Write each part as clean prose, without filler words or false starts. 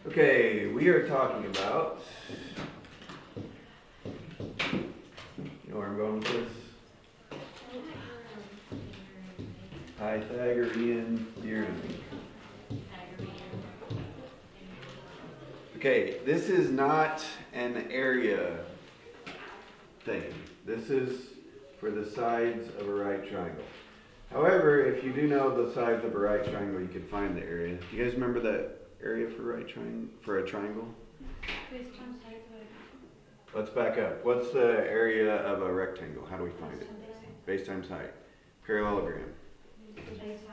Okay, we are talking about, you know where I'm going with this? Pythagorean theorem. Okay, this is not an area thing. This is for the sides of a right triangle. However, if you do know the sides of a right triangle, you can find the area. Do you guys remember that area for a triangle? Let's back up. What's the area of a rectangle? How do we find it? Base times height. Parallelogram.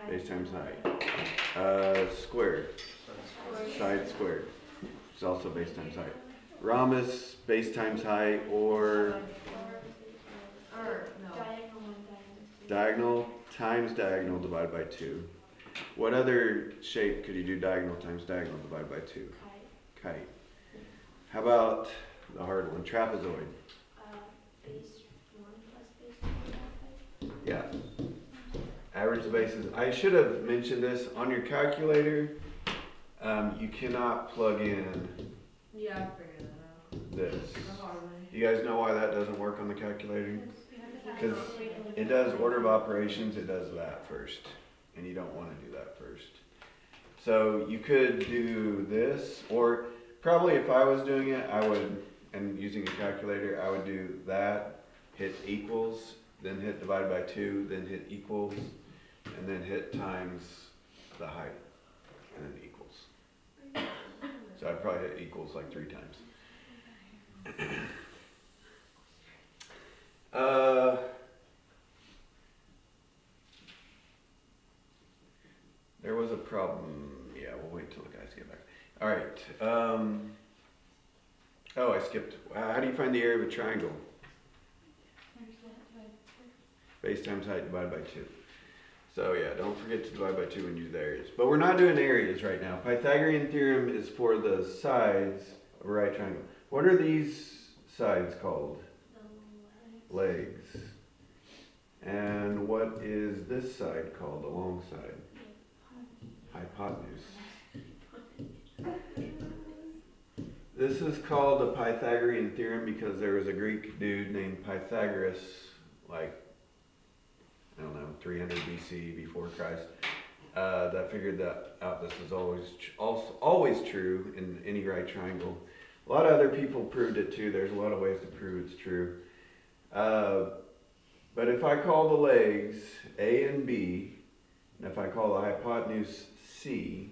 Base times height. Squared. Side squared. It's also base times height. Rhombus, base times height, or diagonal times diagonal divided by 2. What other shape could you do diagonal times diagonal divided by 2? Kite. How about the hard one, trapezoid? Base 1 plus base 2. Yeah. Average the bases. I should have mentioned this on your calculator. You cannot plug in Yeah, I figured that out. this. The hard way. You guys know why that doesn't work on the calculator? Because it does order of operations, it does that first. And you don't want to do that first. So you could do this, or probably if I was doing it, I would, and using a calculator, I would do that, hit equals, then hit divided by 2, then hit equals, and then hit times the height, and then equals. So I'd probably hit equals like 3 times. There was a problem. Yeah, we'll wait till the guys get back. All right. Oh, I skipped. How do you find the area of a triangle? Base times height divided by 2. So yeah, don't forget to divide by 2 when you do the areas. But we're not doing areas right now. Pythagorean theorem is for the sides of a right triangle. What are these sides called? Legs. And what is this side called, the long side? Hypotenuse. This is called the Pythagorean theorem because there was a Greek dude named Pythagoras, like, I don't know, 300 BC, before Christ, that figured that out. This is always true in any right triangle. A lot of other people proved it too. There's a lot of ways to prove it's true. But if I call the legs A and B, and if I call the hypotenuse C,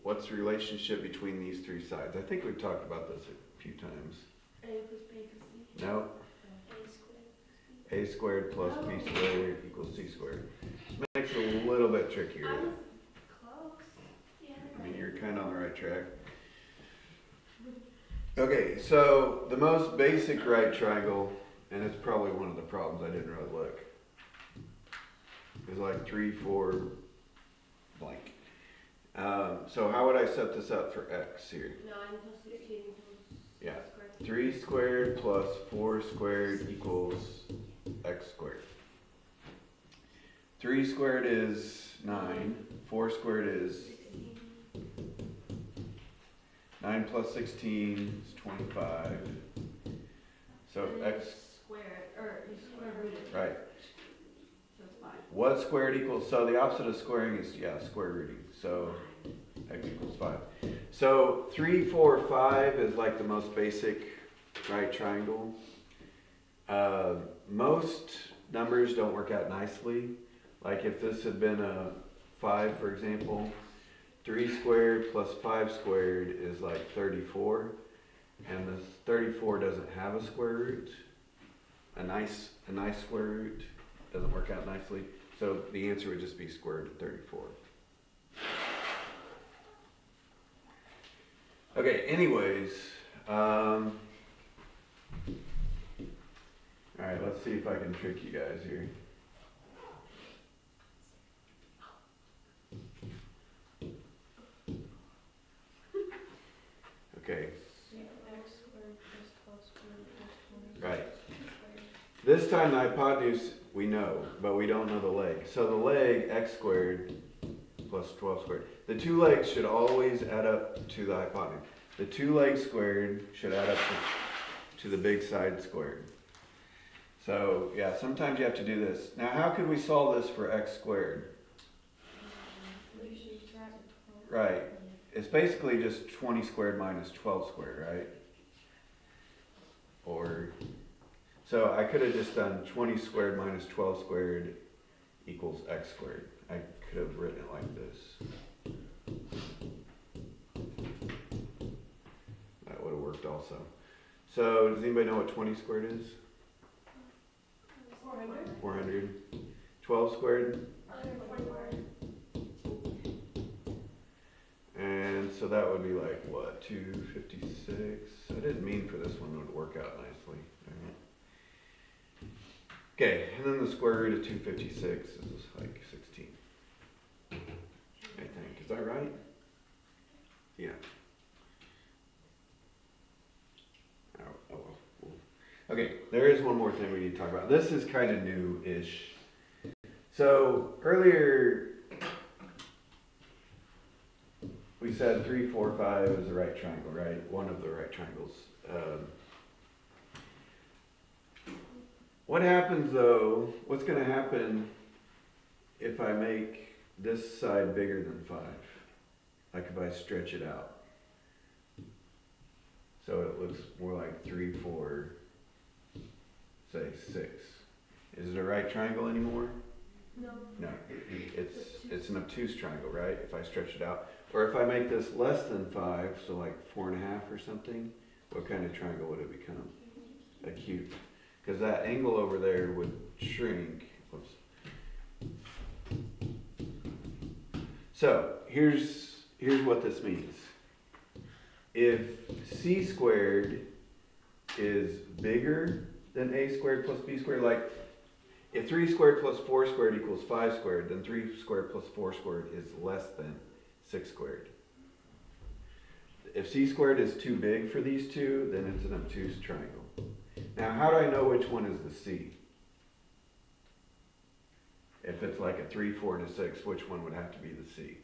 what's the relationship between these 3 sides? I think we've talked about this a few times. A plus B equals C. No. A squared. A squared plus B squared equals C squared. Makes it a little bit trickier. I was close. Yeah. I mean, you're kind of on the right track. Okay, so the most basic right triangle, and it's probably one of the problems I didn't really look, is like 3, 4, blank. So how would I set this up for x here? 9 plus 16 equals Yeah. squared. 3 squared plus 4 squared equals x squared. 3 squared is 9. 4 squared is 9 plus 16 is 25. So And then x, squared, or you square root it. right. So it's 5. What squared equals, so the opposite of squaring is, yeah, square rooting. So x equals 5. So 3, 4, 5 is like the most basic right triangle. Most numbers don't work out nicely. Like if this had been a 5, for example, 3 squared plus 5 squared is like 34. And the 34 doesn't have a square root. A nice square root doesn't work out nicely. So the answer would just be square root of 34. Okay, anyways, all right, let's see if I can trick you guys here. Okay, X squared plus 12 squared equals 20. right. This time the hypotenuse we know, but we don't know the leg. So the leg, x squared plus 12 squared. The two legs should always add up to the hypotenuse. The 2 legs squared should add up to the big side squared. So yeah, sometimes you have to do this. Now how could we solve this for x squared? Right. It's basically just 20 squared minus 12 squared, right? Or, so I could have just done 20 squared minus 12 squared equals x squared. I could have written it like this. That would have worked also. So does anybody know what 20 squared is? 400. 400. 12 squared? 144. And so that would be like, what, 256? I didn't mean for this one to work out nicely. Okay, and then the square root of 256 is like 16. I think. Is that right? Yeah. Oh well. Okay, there is one more thing we need to talk about. This is kind of new-ish. So earlier we said 3, 4, 5 is the right triangle, right? One of the right triangles. What happens though, what's going to happen if I make this side bigger than 5? Like if I stretch it out. So it looks more like 3, 4, say 6. Is it a right triangle anymore? No. No, it's an obtuse triangle, right? If I stretch it out. Or if I make this less than 5, so like 4.5 or something, what kind of triangle would it become? Acute. Because that angle over there would shrink. Whoops. So here's what this means. If c squared is bigger than a squared plus b squared, like if 3 squared plus 4 squared equals 5 squared, then 3 squared plus 4 squared is less than 6 squared. If c squared is too big for these two, then it's an obtuse triangle. Now, how do I know which one is the c? If it's like a 3, 4 to 6, which one would have to be the c?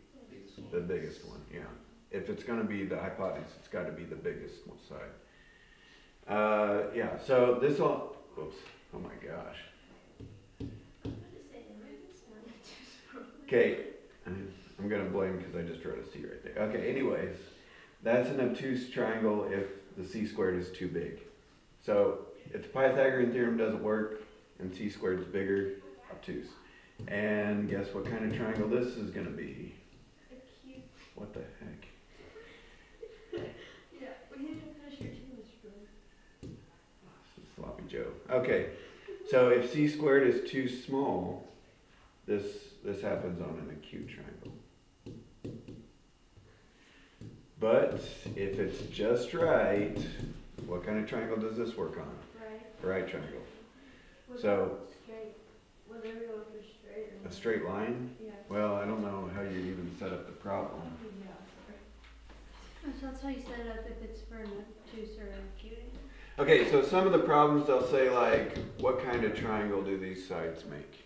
The biggest one, yeah. If it's going to be the hypotenuse, it's got to be the biggest side. Yeah, so this all, oops, oh my gosh. Okay, I'm going to blame because I just wrote a c right there. Okay, anyways, that's an obtuse triangle if the c squared is too big. So if the Pythagorean theorem doesn't work and c squared is bigger, obtuse. And guess what kind of triangle this is going to be? What the heck? Yeah, we didn't finish your two, Mr. Jordan. Sloppy Joe. Okay, so if c squared is too small, this happens on an acute triangle. But if it's just right, what kind of triangle does this work on? Right. Right triangle. What So about straight? Whether we go for straight or a not. straight line? Yeah. Well, I don't know how you even set up the problem. Yeah, sorry. So that's how you set it up if it's for an obtuse or an acute. Okay, so some of the problems they'll say like, what kind of triangle do these sides make?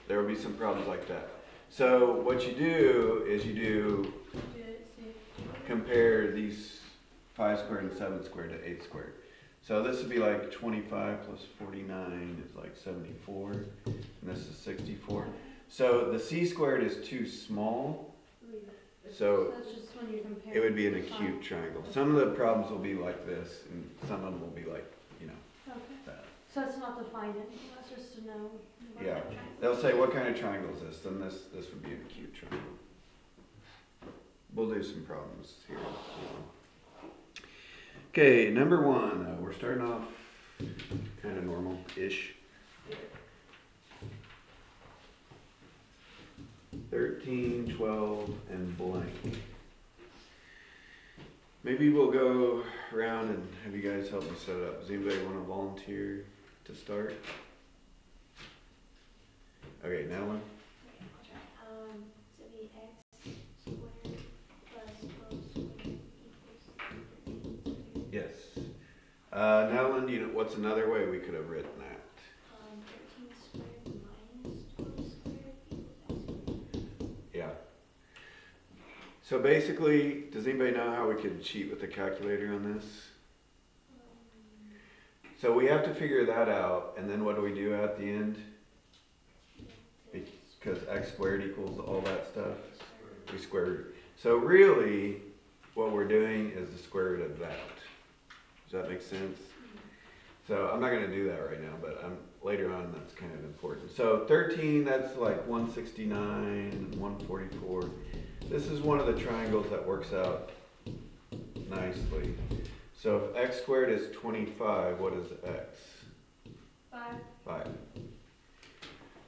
There will be some problems like that. So what you do is compare these 5 squared and 7 squared to 8 squared. So this would be like 25 plus 49 is like 74, and this is 64. So the c squared is too small, so That's just when you compare. it would be an acute triangle. Some of the problems will be like this, and some of them will be like, you know, Okay. that. So it's not to find it, that's just to know. what Yeah, that triangle is. they'll say, what kind of triangle is this? Then this would be an acute triangle. We'll do some problems here. Okay, number 1. We're starting off kind of normal-ish. 13, 12, and blank. Maybe we'll go around and have you guys help me set it up. Does anybody want to volunteer to start? Okay, Madeline? To be x squared plus 12 squared equals 13. Yes. Madeline, you know, what's another way we could have written that? 13 squared minus 12 squared equals x squared. Yeah. So basically, does anybody know how we could cheat with the calculator on this? So we have to figure that out, and then what do we do at the end? Because x squared equals all that stuff, we square root. So really, what we're doing is the square root of that. Does that make sense? So I'm not going to do that right now, but later on that's kind of important. So 13, that's like 169 and 144. This is one of the triangles that works out nicely. So if x squared is 25, what is x? 5. 5.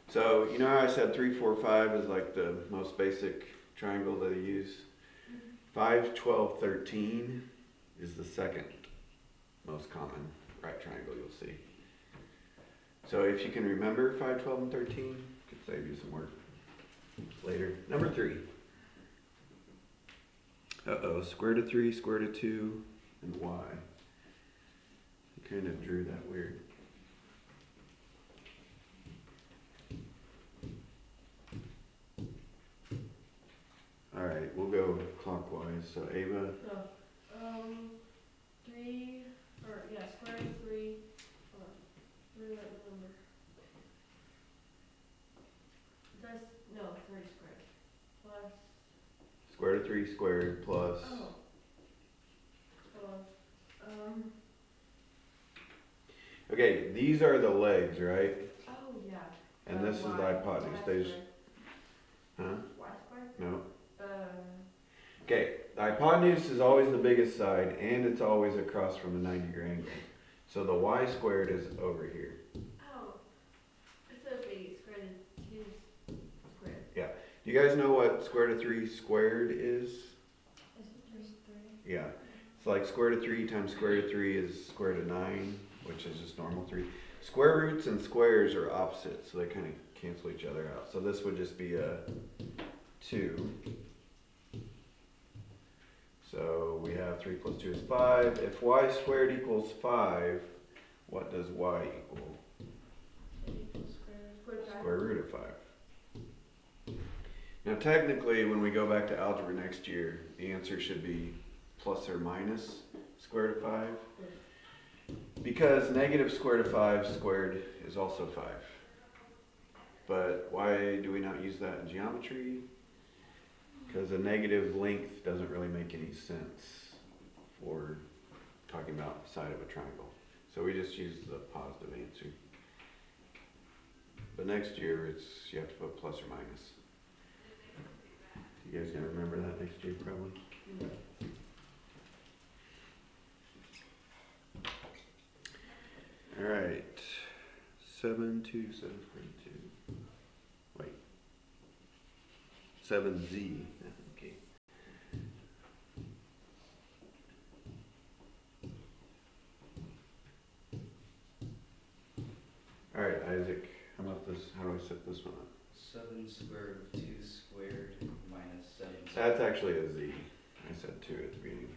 So you know how I said 3, 4, 5 is like the most basic triangle that I use? 5, 12, 13 is the second most common right triangle you'll see. So if you can remember 5, 12, and 13, it could save you some work later. Number 3. Square root of 3, square root of 2, and y. I kind of drew that weird. Alright, we'll go clockwise. So Ava, No. 3, or yeah, square root of 3. Hold on. Where did that number? That's, no, 3 squared. Plus, square root of 3 squared plus. oh. Hold on. Okay, these are the legs, right? Oh yeah. And this is the Y. hypotenuse. Y They just, squared. huh? Y squared? No. Uh, Okay, the hypotenuse is always the biggest side, and it's always across from a 90-degree angle. So the y squared is over here. oh. It's so big, it's squared and 2 squared. Do you guys know what square root of 3 squared is? Is it 3? Yeah. It's like square root of 3 times square root of 3 is square root of 9, which is just normal 3. Square roots and squares are opposite, so they kind of cancel each other out. So this would just be a 2. So we have 3 plus 2 is 5. If y squared equals 5, what does y equal? It equals square Square root of 5. Now technically, when we go back to algebra next year, the answer should be plus or minus square root of 5. Because negative square root of 5 squared is also 5. But why do we not use that in geometry? Because a negative length doesn't really make any sense for talking about the side of a triangle. So we just use the positive answer. But next year, you have to put plus or minus. You guys gonna remember that next year, probably? All right, 7, 2, 7, 42. Wait, 7z. Okay. All right, Isaac. How about this? How do I set this one up? 7 square root of 2 squared minus 7. That's actually a z. I said 2 at the beginning.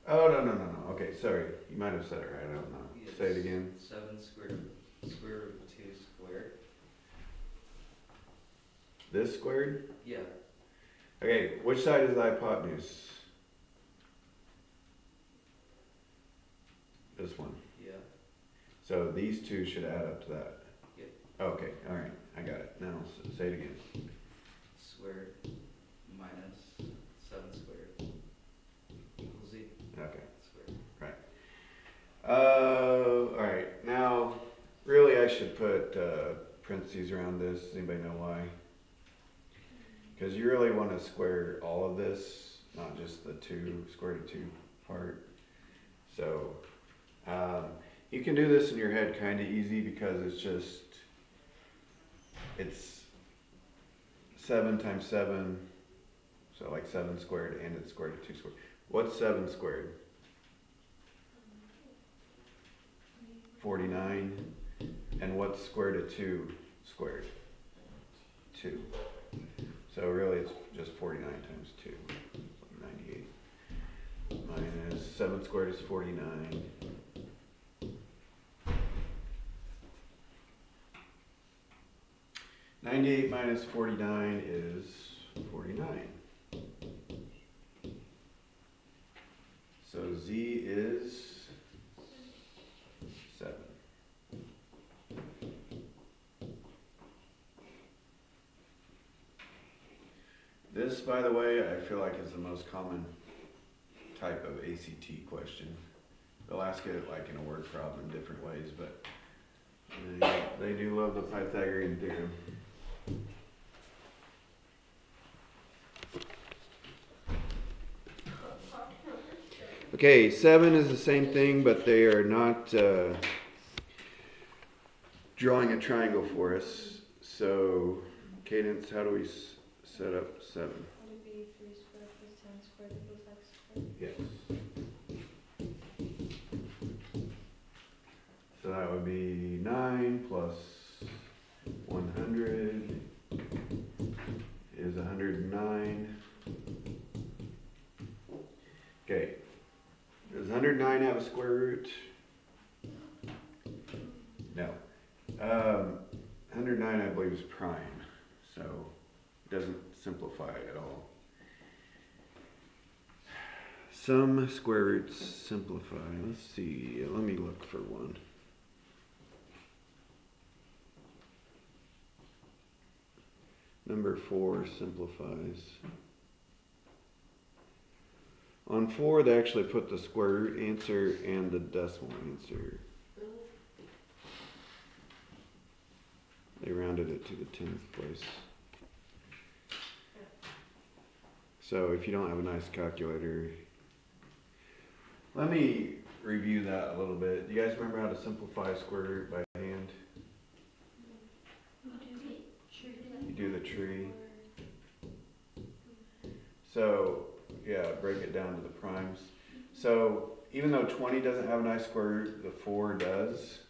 Oh, no. Okay, sorry. You might have said it right. I don't know. Yes. Say it again. 7 square root of 2 squared. This squared? Yeah. Okay, which side is the hypotenuse? This one. Yeah. So these two should add up to that. Yep. Okay, all right. I got it. Now say it again. Squared minus 7 squared equals z. Okay. Squared. All right. Now, really, I should put parentheses around this. Does anybody know why? Because you really want to square all of this, not just the square root of 2 part. So you can do this in your head kind of easy because it's 7 times 7, so like 7 squared, and it's square root of 2 squared. What's 7 squared? 49. And what's square root of 2 squared? 2. So really it's just 49 times 2, 98. Minus 7 squared is 49. (98) minus 49 is 49. So Z is 7. This, by the way, I feel like is the most common type of ACT question. They'll ask it like in a word problem in different ways, but they do love the Pythagorean theorem. Okay, 7 is the same thing, but they are not drawing a triangle for us. So, Cadence, how do we set up 7? Would it be 3 squared plus 10 squared equals x squared? Yes. So that would be 9 plus 100 is 109. Okay. Does 109 have a square root? No. 109 I believe is prime, so it doesn't simplify at all. Some square roots simplify. Let's see. Let me look for one. Number 4 simplifies. On 4, they actually put the square root answer and the decimal answer. They rounded it to the 10th place. So if you don't have a nice calculator, let me review that a little bit. Do you guys remember how to simplify a square root by hand? You do the tree. So, yeah, break it down to the primes. So, even though 20 doesn't have a nice square root, the 4 does.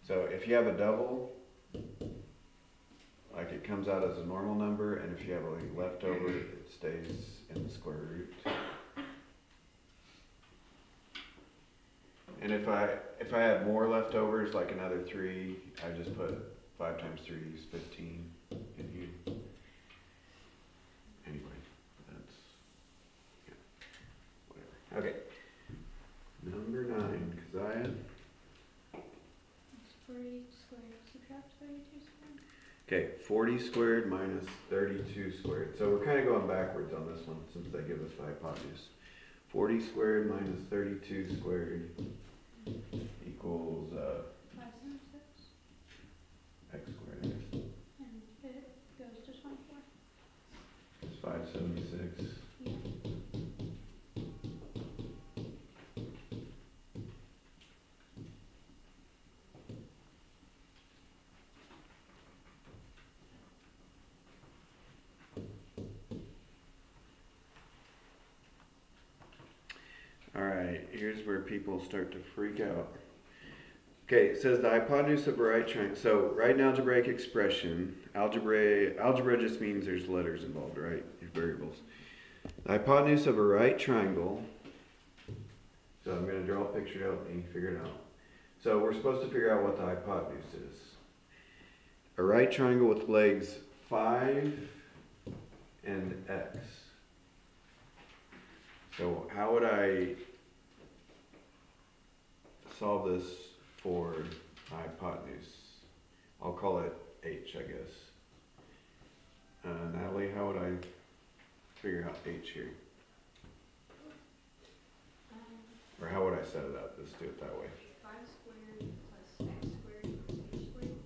So, if you have a double, like it comes out as a normal number, and if you have a leftover, it stays in the square root. And if I had more leftovers, like another 3, I just put 5 times 3 is 15 in here. Anyway, that's, yeah, whatever. Okay. Number 9, Keziah. It's 40 squared. Subtract 32 squared. Okay, 40 squared minus 32 squared. So we're kind of going backwards on this one since they give us the hypotenuse. 40 squared minus 32 squared equals 576. x squared, I guess. And it goes to 24. It's 576. Yeah. Alright, here's where people start to freak out. Okay, it says the hypotenuse of a right triangle. So, right in algebraic expression, algebra just means there's letters involved, right? Variables. The hypotenuse of a right triangle. So I'm going to draw a picture to help me figure it out. So we're supposed to figure out what the hypotenuse is. A right triangle with legs 5 and x. So how would I solve this for hypotenuse? I'll call it h, I guess. Natalie, how would I figure out h here? Or how would I set it up? Let's do it that way. 5 squared plus x squared equals h squared.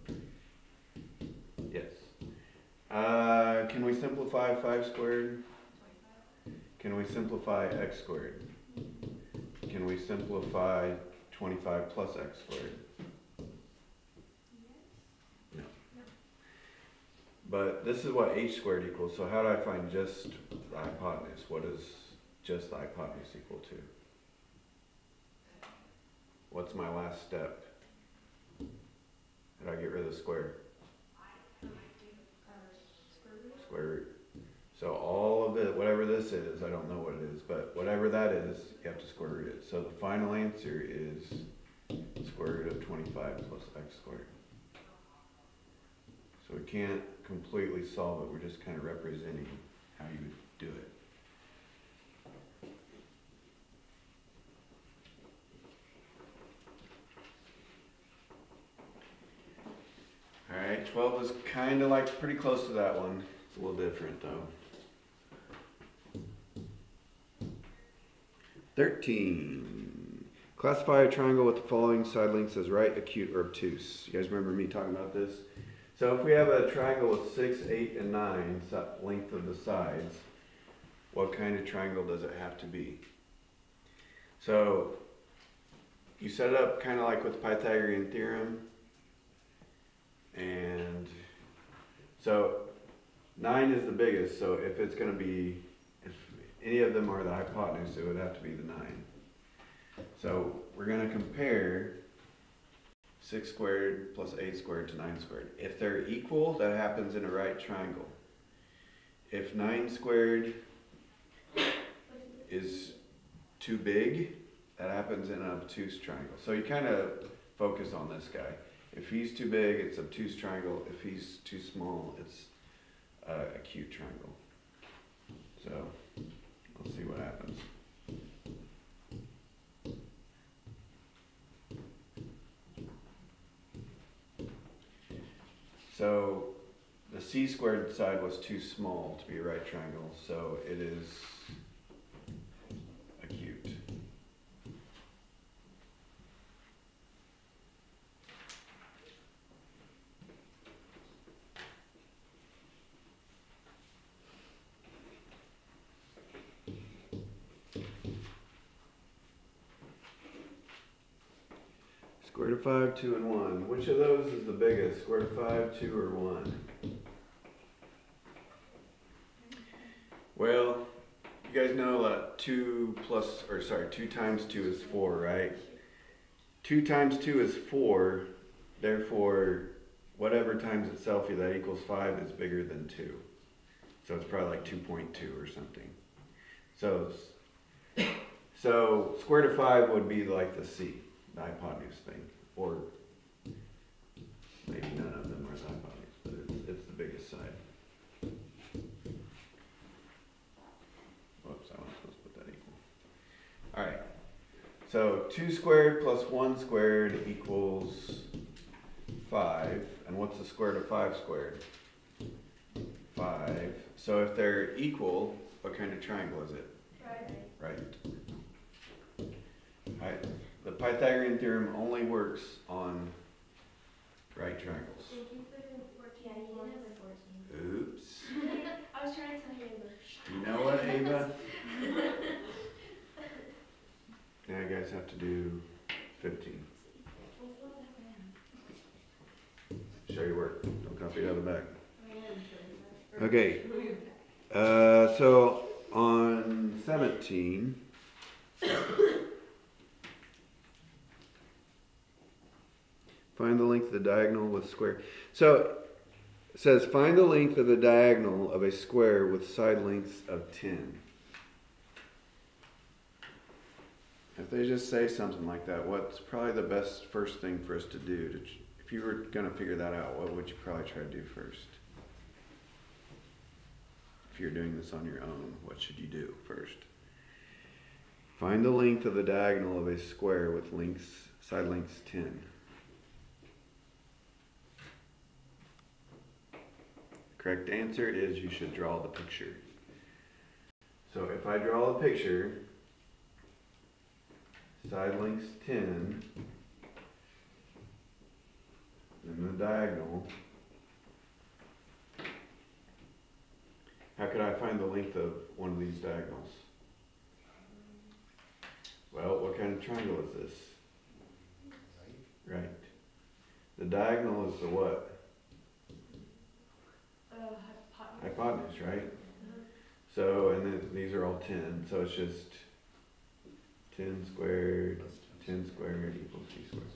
Yes. Can we simplify 5 squared? 25. Can we simplify x squared? Can we simplify 25 plus x squared? Yes. No. But this is what h squared equals, so how do I find just the hypotenuse? What is just the hypotenuse equal to? What's my last step? How do I get rid of the square? Square root. Square root. So all of it, whatever this is, I don't know what it is, but whatever that is, you have to square root it. So the final answer is square root of 25 plus x squared. So we can't completely solve it, we're just kind of representing how you would do it. Alright, 12 is kind of like pretty close to that one. It's a little different though. 13. Classify a triangle with the following side lengths as right, acute, or obtuse. You guys remember me talking about this? So if we have a triangle with 6, 8, and 9 length of the sides, what kind of triangle does it have to be? So you set it up kind of like with Pythagorean theorem. And so 9 is the biggest, so if it's going to be, if any of them are the hypotenuse, it would have to be the 9. So we're going to compare 6 squared plus 8 squared to 9 squared. If they're equal, that happens in a right triangle. If 9 squared is too big, that happens in an obtuse triangle. So you kind of focus on this guy. If he's too big, it's obtuse triangle. If he's too small, it's acute triangle. So we'll see what happens. So the c squared side was too small to be a right triangle, so it is acute. Square root of 5, 2, and 1. Which of those is the biggest? Square root of 5, 2, or 1? Well, you guys know that 2 times 2 is 4, right? 2 times 2 is 4, therefore, whatever times itself that equals 5 is bigger than 2. So it's probably like 2.2 or something. So square root of 5 would be like the c. The hypotenuse thing, or maybe none of them are the hypotenuse, but it's the biggest side. Whoops, I wasn't supposed to put that equal. Alright, so 2 squared plus 1 squared equals 5, and what's the square root of 5 squared? 5. So if they're equal, what kind of triangle is it? Right. Alright. The Pythagorean theorem only works on right triangles. Yeah, you did number 14. Oops. I was trying to tell you, but You know what, Ava? Now you guys have to do 15. Show your work. Don't copy it out of the back. Okay. So on 17. Find the length of the diagonal with square. So it says find the length of the diagonal of a square with side lengths of 10. If they just say something like that, what's probably the best first thing for us to do? If you were going to figure that out, what would you probably try to do first? If you're doing this on your own, what should you do first? Find the length of the diagonal of a square with side lengths 10. Correct answer is you should draw the picture. So if I draw the picture, side lengths 10, and the diagonal, how could I find the length of one of these diagonals? Well, what kind of triangle is this? Right. The diagonal is the what? Hypotenuse, right? So, and then these are all 10, so it's just 10 squared, 10 squared equals c squared.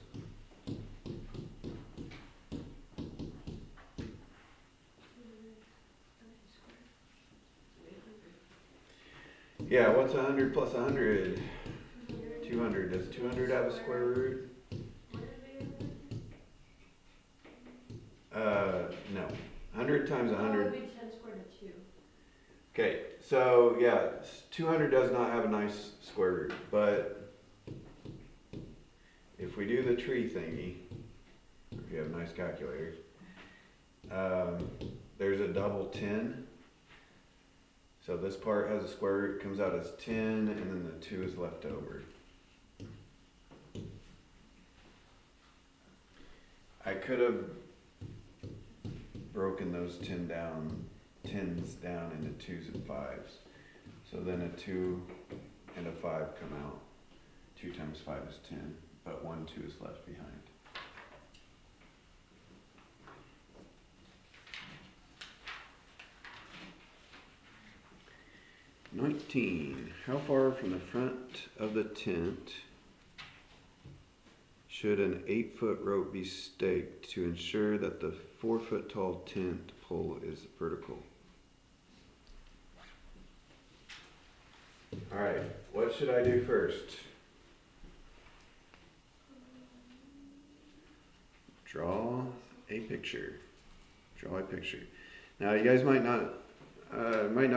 Yeah, what's 100 plus 100? 200. Does 200 have a square root? No. 100 times Okay, so yeah, 200 does not have a nice square root, but if we do the tree thingy, if you have a nice calculator, there's a double 10. So this part has a square root, comes out as 10, and then the 2 is left over. I could have broken those 10s down into 2s and 5s. So then a 2 and a 5 come out. 2 times 5 is 10, but 1 2 is left behind. "19. How far from the front of the tent should an 8-foot rope be staked to ensure that the 4-foot tall tent pole is vertical?" Alright, what should I do first? Draw a picture. Draw a picture. Now you guys might not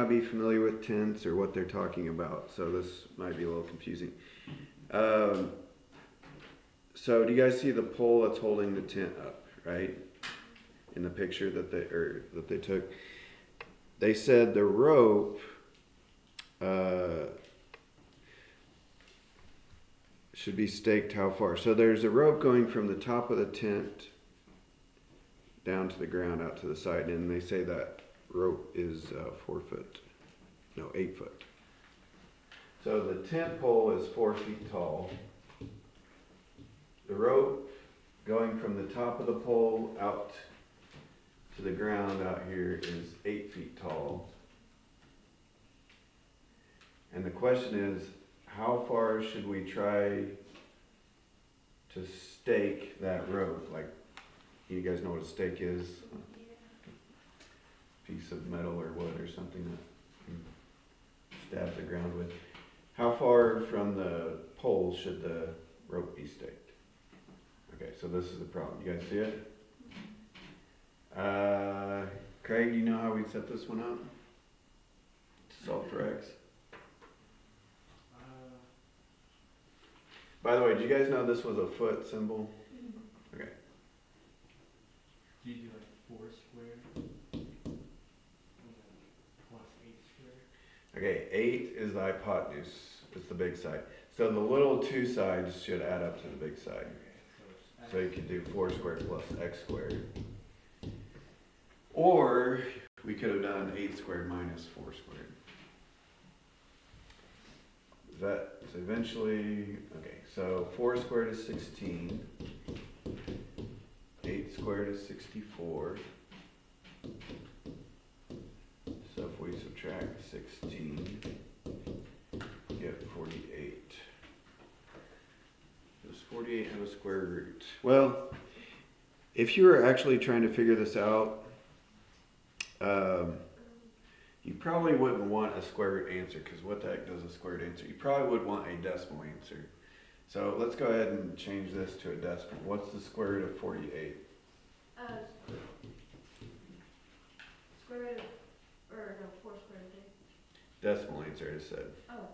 be familiar with tents or what they're talking about, so this might be a little confusing. So do you guys see the pole that's holding the tent up, right? In the picture that they took. They said the rope should be staked how far? So there's a rope going from the top of the tent down to the ground out to the side, and they say that rope is 8 foot. So the tent pole is 4 feet tall. The rope going from the top of the pole out to the ground out here is 8 feet tall. And the question is, how far should we try to stake that rope? Like, you guys know what a stake is? A piece of metal or wood or something that you stab the ground with. How far from the pole should the rope be staked? Okay, so this is the problem. You guys see it? Craig, you know how we set this one up? To solve for x? By the way, do you guys know this was a foot symbol? Okay. Do you do like 4 squared? Plus 8 squared? Okay, 8 is the hypotenuse. It's the big side. So the little 2 sides should add up to the big side. Okay, So you could do 4 squared plus x squared. Or we could have done 8 squared minus 4 squared. So eventually, okay, so 4 squared is 16. 8 squared is 64. So if we subtract 16, we get 48. Does 48 have a square root? Well, if you were actually trying to figure this out, you probably wouldn't want a square root answer, because what the heck does a square root answer? You probably would want a decimal answer. So let's go ahead and change this to a decimal. What's the square root of 48? Square root of, or no, 4 square root Decimal answer, I just said. of, oh,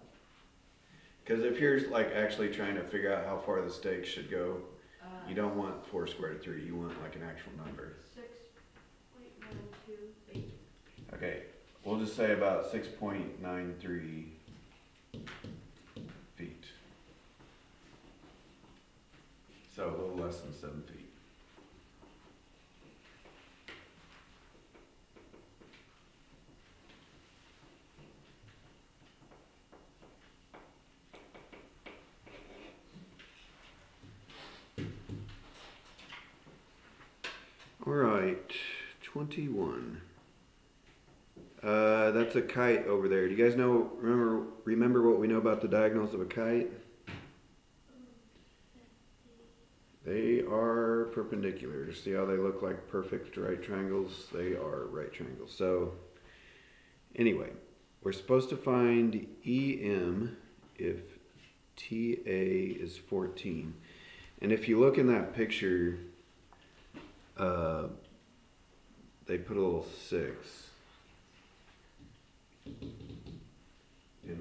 Because if you're like actually trying to figure out how far the stake should go, you don't want 4 squared of 3. You want like an actual number. 6.128. Okay, we'll just say about 6.93 feet. So a little less than 7 feet. All right, 21. That's a kite over there. Do you guys know, remember what we know about the diagonals of a kite? They are perpendicular. See how they look like perfect right triangles? They are right triangles. So anyway, we're supposed to find EM if TA is 14. And if you look in that picture, they put a little 6.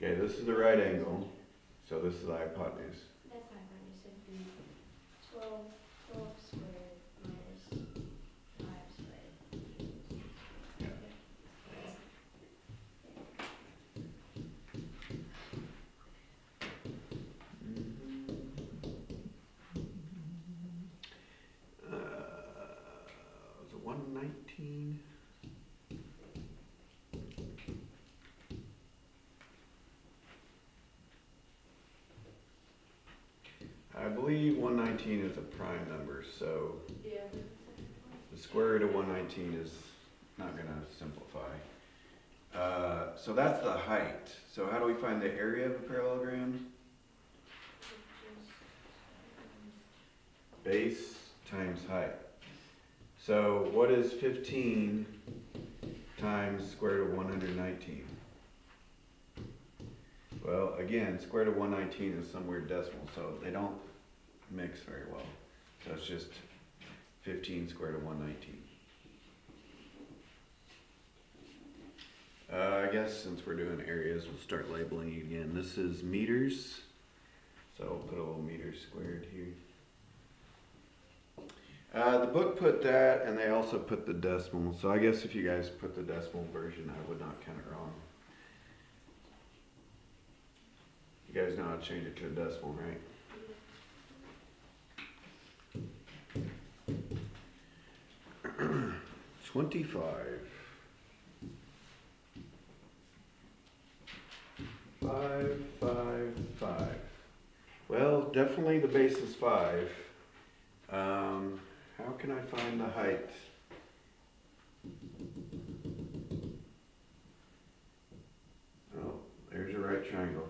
Okay, this is the right angle, so this is the hypotenuse. That's not right, you said be 12 squared minus 5 squared. Was it 119? I believe 119 is a prime number, so Yeah. the square root of 119 is not going to simplify. So that's the height. So how do we find the area of a parallelogram? Base times height. So what is 15 times square root of 119? Well, again, square root of 119 is some weird decimal, so they don't mix very well. So it's just 15 square root of 119. I guess since we're doing areas, we'll start labeling again. This is meters, so we'll put a little meter squared here. The book put that, and they also put the decimal. So I guess if you guys put the decimal version, I would not count it wrong. You guys know how to change it to a decimal, right? $25. 5, 5, 5. Well, definitely the base is 5. How can I find the height? Oh, there's a right triangle.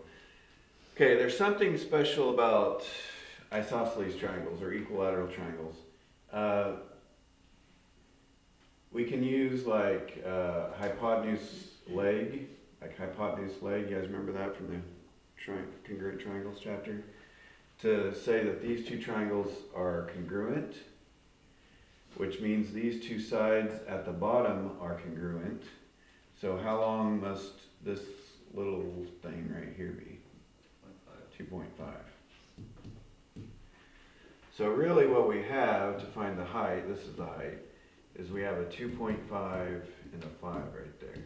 Okay, there's something special about isosceles triangles or equilateral triangles. We can use like hypotenuse leg, You guys remember that from the congruent triangles chapter? To say that these two triangles are congruent, which means these two sides at the bottom are congruent. So how long must this little thing right here be? 2.5. So really what we have to find the height, this is the height, is we have a 2.5 and a 5 right there.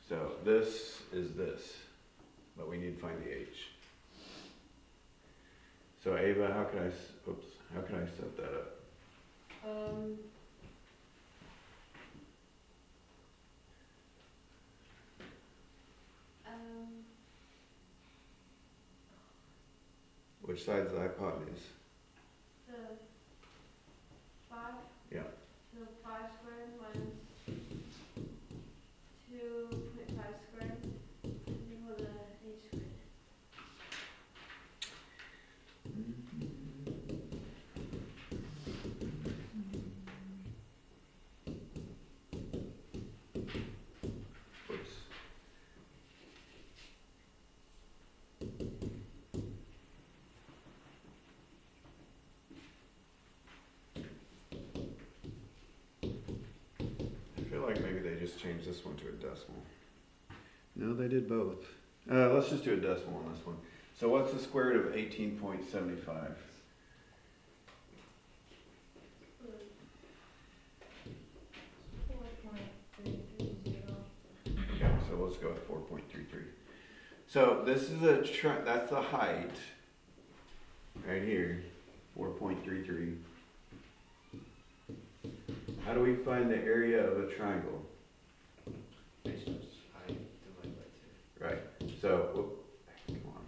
So this is this, but we need to find the h. So Ava, how can I set that up? Which side's the hypotenuse? The 5? Yeah. So 5 squared minus 2.5 squared equal to 8 squared. Whoops. I feel like maybe they just changed this one to a decimal. No, they did both. Let's just do a decimal on this one. So what's the square root of 18.75? 4.330. Okay, so let's go with 4.33. So this is that's the height right here, 4.33. How do we find the area of a triangle? Base times height divided by 2. Right. So, come on.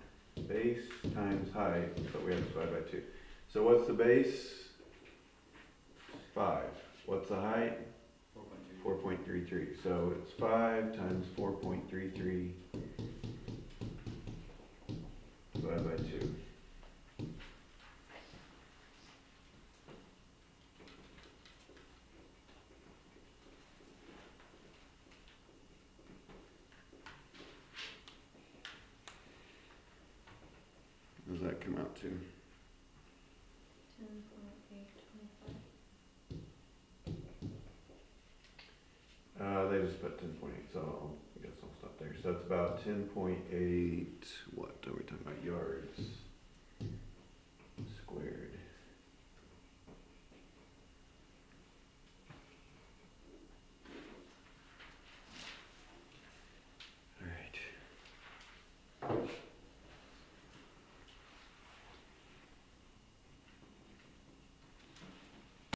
Base times height, but we have to divide by 2. So what's the base? 5. What's the height? 4.2. 4.33. So it's 5 times 4.33 divided by 2. What does that come out to? 10.825. They just put 10.8, so So it's about 10.8, what are we talking about, yards?